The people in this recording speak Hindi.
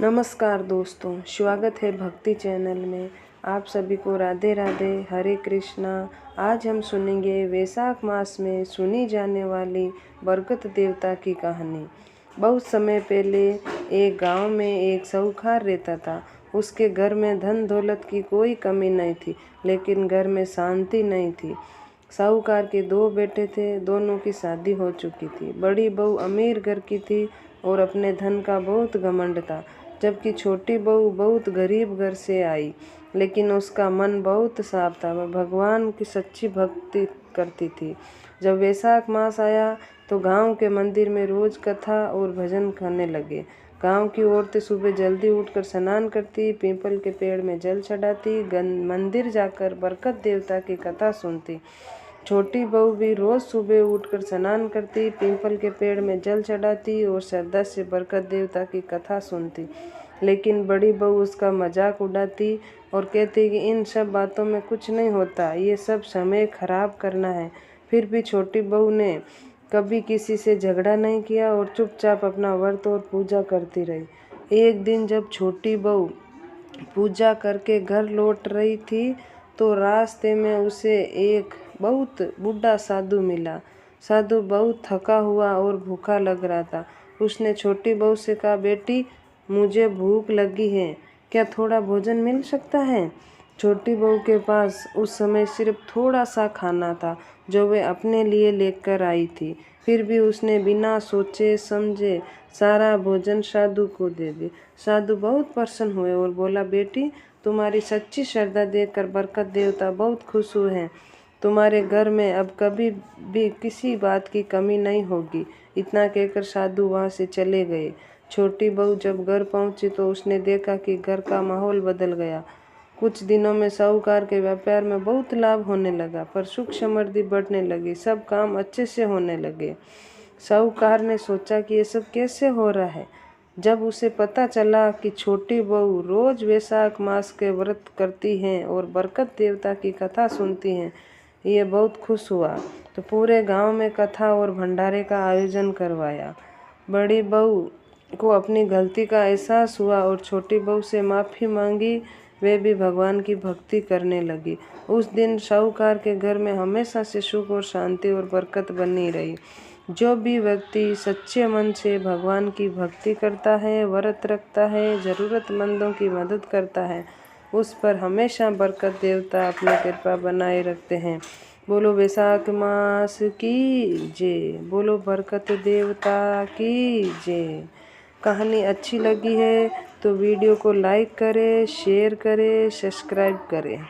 नमस्कार दोस्तों, स्वागत है भक्ति चैनल में। आप सभी को राधे राधे, हरे कृष्णा। आज हम सुनेंगे वैशाख मास में सुनी जाने वाली बरकत देवता की कहानी। बहुत समय पहले एक गांव में एक साहूकार रहता था। उसके घर में धन दौलत की कोई कमी नहीं थी, लेकिन घर में शांति नहीं थी। साहूकार के 2 बेटे थे, दोनों की शादी हो चुकी थी। बड़ी बहू अमीर घर की थी और अपने धन का बहुत घमंड था, जबकि छोटी बहू बहुत गरीब घर से आई, लेकिन उसका मन बहुत साफ था। वह भगवान की सच्ची भक्ति करती थी। जब वैशाख मास आया तो गांव के मंदिर में रोज कथा और भजन करने लगे। गांव की औरतें सुबह जल्दी उठकर स्नान करती, पीपल के पेड़ में जल चढ़ाती, मंदिर जाकर बरकत देवता की कथा सुनती। छोटी बहू भी रोज सुबह उठकर स्नान करती, पीपल के पेड़ में जल चढ़ाती और श्रद्धा से बरकत देवता की कथा सुनती। लेकिन बड़ी बहू उसका मजाक उड़ाती और कहती कि इन सब बातों में कुछ नहीं होता, ये सब समय खराब करना है। फिर भी छोटी बहू ने कभी किसी से झगड़ा नहीं किया और चुपचाप अपना व्रत और पूजा करती रही। एक दिन जब छोटी बहू पूजा करके घर लौट रही थी तो रास्ते में उसे एक बहुत बूढ़ा साधु मिला। साधु बहुत थका हुआ और भूखा लग रहा था। उसने छोटी बहू से कहा, बेटी मुझे भूख लगी है, क्या थोड़ा भोजन मिल सकता है? छोटी बहू के पास उस समय सिर्फ थोड़ा सा खाना था जो वे अपने लिए लेकर आई थी। फिर भी उसने बिना सोचे समझे सारा भोजन साधु को दे दिया। साधु बहुत प्रसन्न हुए और बोला, बेटी तुम्हारी सच्ची श्रद्धा देखकर बरकत देवता बहुत खुश हुए हैं। तुम्हारे घर में अब कभी भी किसी बात की कमी नहीं होगी। इतना कहकर साधु वहां से चले गए। छोटी बहू जब घर पहुंची तो उसने देखा कि घर का माहौल बदल गया। कुछ दिनों में साहूकार के व्यापार में बहुत लाभ होने लगा, पर सुख समृद्धि बढ़ने लगी, सब काम अच्छे से होने लगे। साहूकार ने सोचा कि ये सब कैसे हो रहा है। जब उसे पता चला कि छोटी बहू रोज वैशाख मास के व्रत करती हैं और बरकत देवता की कथा सुनती हैं, ये बहुत खुश हुआ। तो पूरे गांव में कथा और भंडारे का आयोजन करवाया। बड़ी बहू को अपनी गलती का एहसास हुआ और छोटी बहू से माफ़ी मांगी। वे भी भगवान की भक्ति करने लगी। उस दिन साहूकार के घर में हमेशा से सुख और शांति और बरकत बनी रही। जो भी व्यक्ति सच्चे मन से भगवान की भक्ति करता है, व्रत रखता है, ज़रूरतमंदों की मदद करता है, उस पर हमेशा बरकत देवता अपनी कृपा बनाए रखते हैं। बोलो वैशाख मास की जय, बोलो बरकत देवता की जय। कहानी अच्छी लगी है तो वीडियो को लाइक करें, शेयर करें, सब्सक्राइब करें।